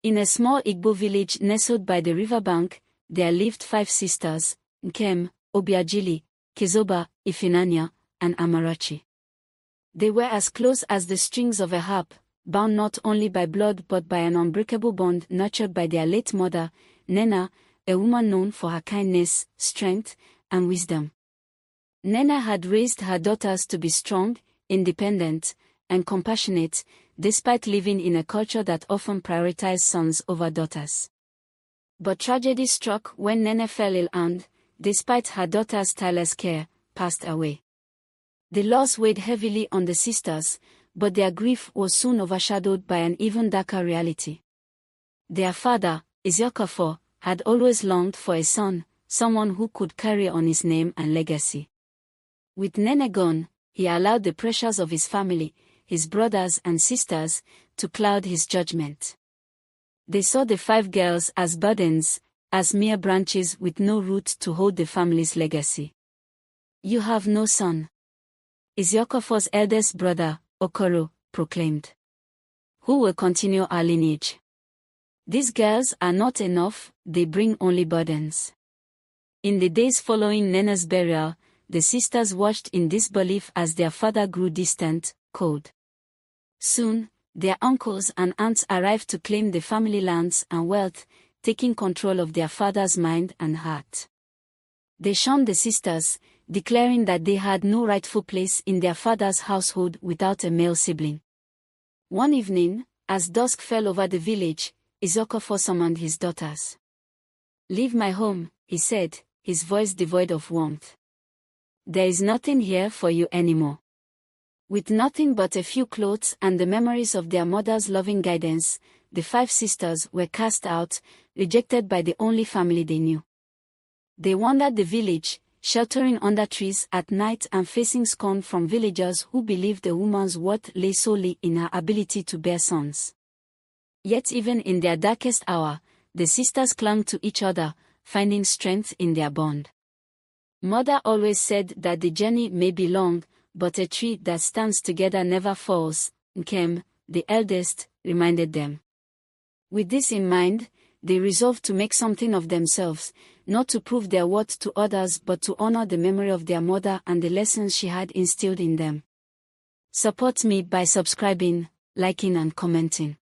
In a small Igbo village nestled by the riverbank, there lived 5 sisters, Nkem, Obiajili, Kezoba, Ifinanya, and Amarachi. They were as close as the strings of a harp, bound not only by blood but by an unbreakable bond nurtured by their late mother, Nena, a woman known for her kindness, strength, and wisdom. Nena had raised her daughters to be strong, independent, and compassionate, despite living in a culture that often prioritized sons over daughters. But tragedy struck when Nena fell ill and, despite her daughter's tireless care, passed away. The loss weighed heavily on the sisters, but their grief was soon overshadowed by an even darker reality. Their father, Isiokafo, had always longed for a son, someone who could carry on his name and legacy. With Nene gone, he allowed the pressures of his family, his brothers and sisters, to cloud his judgment. They saw the 5 girls as burdens, as mere branches with no roots to hold the family's legacy. "You have no son," Isiokafo's eldest brother, Okoro, proclaimed. "Who will continue our lineage? These girls are not enough, they bring only burdens." In the days following Nena's burial, the sisters watched in disbelief as their father grew distant, cold. Soon, their uncles and aunts arrived to claim the family lands and wealth, taking control of their father's mind and heart. They shunned the sisters, declaring that they had no rightful place in their father's household without a male sibling. One evening, as dusk fell over the village, Isiokafo summoned his daughters. "Leave my home," he said, his voice devoid of warmth. "There is nothing here for you anymore." With nothing but a few clothes and the memories of their mother's loving guidance, the 5 sisters were cast out, rejected by the only family they knew. They wandered the village, sheltering under trees at night and facing scorn from villagers who believed a woman's worth lay solely in her ability to bear sons. Yet even in their darkest hour, the sisters clung to each other, finding strength in their bond. Mother always said that the journey may be long, but a tree that stands together never falls, Nkem, the eldest, reminded them. With this in mind, they resolved to make something of themselves, not to prove their worth to others but to honor the memory of their mother and the lessons she had instilled in them. Support me by subscribing, liking and commenting.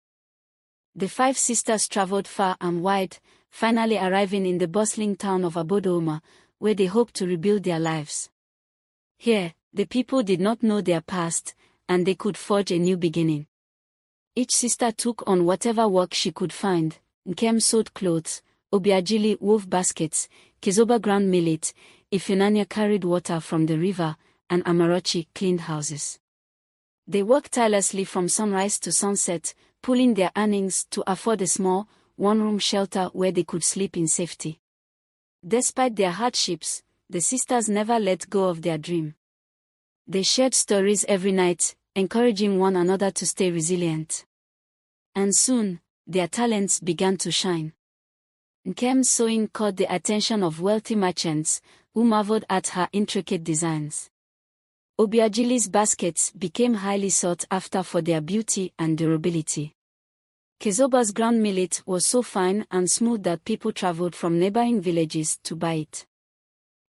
The 5 sisters traveled far and wide, finally arriving in the bustling town of Abodoma, where they hoped to rebuild their lives. Here, the people did not know their past, and they could forge a new beginning. Each sister took on whatever work she could find. Nkem sewed clothes, Obiajili wove baskets, Kezoba ground millet, Ifinanya carried water from the river, and Amarachi cleaned houses. They worked tirelessly from sunrise to sunset, pooling their earnings to afford a small, one-room shelter where they could sleep in safety. Despite their hardships, the sisters never let go of their dream. They shared stories every night, encouraging one another to stay resilient. And soon, their talents began to shine. Nkem's sewing caught the attention of wealthy merchants, who marveled at her intricate designs. Obiajili's baskets became highly sought after for their beauty and durability. Kezoba's ground millet was so fine and smooth that people traveled from neighboring villages to buy it.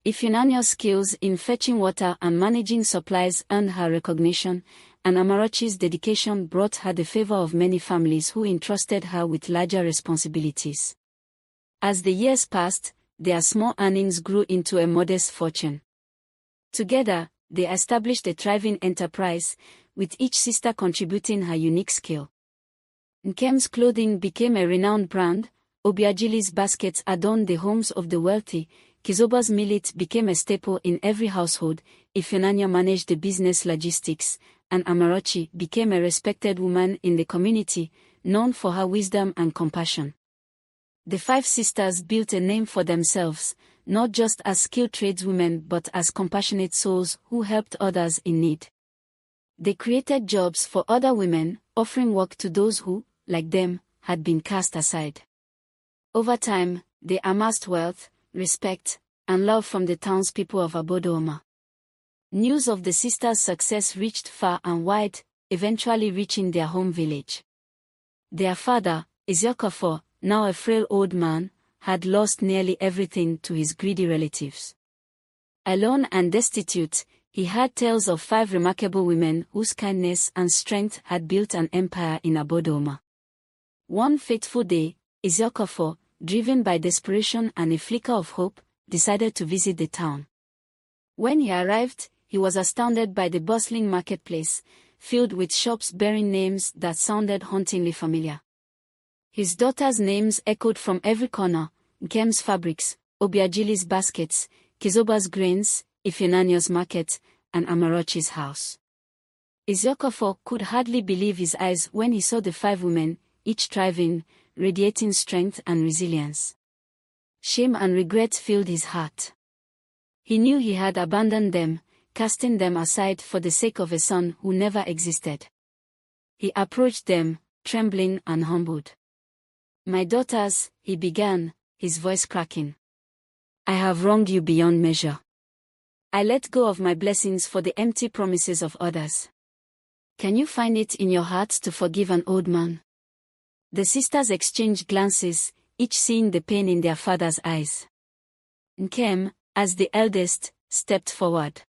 Ifinanya's skills in fetching water and managing supplies earned her recognition, and Amarachi's dedication brought her the favor of many families who entrusted her with larger responsibilities. As the years passed, their small earnings grew into a modest fortune. Together, they established a thriving enterprise, with each sister contributing her unique skill. Nkem's clothing became a renowned brand, Obiajili's baskets adorned the homes of the wealthy, Kezoba's millet became a staple in every household, Ifinanya managed the business logistics, and Amarachi became a respected woman in the community, known for her wisdom and compassion. The 5 sisters built a name for themselves, not just as skilled tradeswomen but as compassionate souls who helped others in need. They created jobs for other women, offering work to those who, like them, had been cast aside. Over time, they amassed wealth, respect, and love from the townspeople of Abodoma. News of the sisters' success reached far and wide, eventually reaching their home village. Their father, Isiokafo, now a frail old man, had lost nearly everything to his greedy relatives. Alone and destitute, he had tales of 5 remarkable women whose kindness and strength had built an empire in Abodoma. One fateful day, Isiokafo, driven by desperation and a flicker of hope, decided to visit the town. When he arrived, he was astounded by the bustling marketplace, filled with shops bearing names that sounded hauntingly familiar. His daughters' names echoed from every corner: Nkem's fabrics, Obiagili's baskets, Kizoba's grains, Ifenanyo's market, and Amarachi's house. Isiokafo could hardly believe his eyes when he saw the 5 women, each thriving, radiating strength and resilience. Shame and regret filled his heart. He knew he had abandoned them, casting them aside for the sake of a son who never existed. He approached them, trembling and humbled. "My daughters," he began, his voice cracking. "I have wronged you beyond measure. I let go of my blessings for the empty promises of others. Can you find it in your hearts to forgive an old man?" The sisters exchanged glances, each seeing the pain in their father's eyes. Nkem, as the eldest, stepped forward.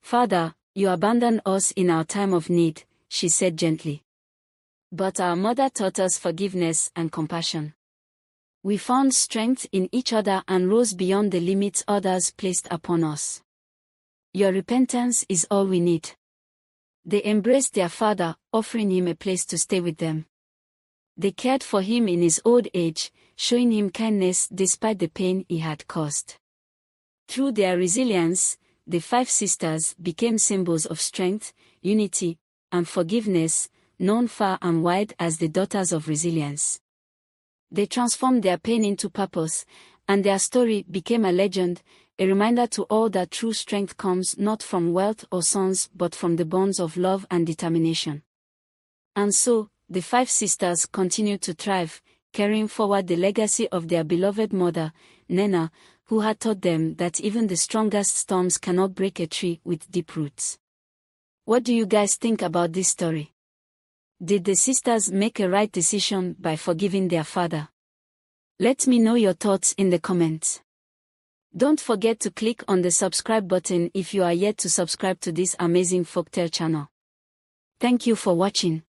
"Father, you abandoned us in our time of need," she said gently. "But our mother taught us forgiveness and compassion. We found strength in each other and rose beyond the limits others placed upon us. Your repentance is all we need." They embraced their father, offering him a place to stay with them. They cared for him in his old age, showing him kindness despite the pain he had caused. Through their resilience, the 5 sisters became symbols of strength, unity, and forgiveness, known far and wide as the Daughters of Resilience. They transformed their pain into purpose, and their story became a legend, a reminder to all that true strength comes not from wealth or sons but from the bonds of love and determination. And so, the 5 sisters continued to thrive, carrying forward the legacy of their beloved mother, Nena, who had taught them that even the strongest storms cannot break a tree with deep roots. What do you guys think about this story? Did the sisters make a right decision by forgiving their father? Let me know your thoughts in the comments. Don't forget to click on the subscribe button if you are yet to subscribe to this amazing folktale channel. Thank you for watching.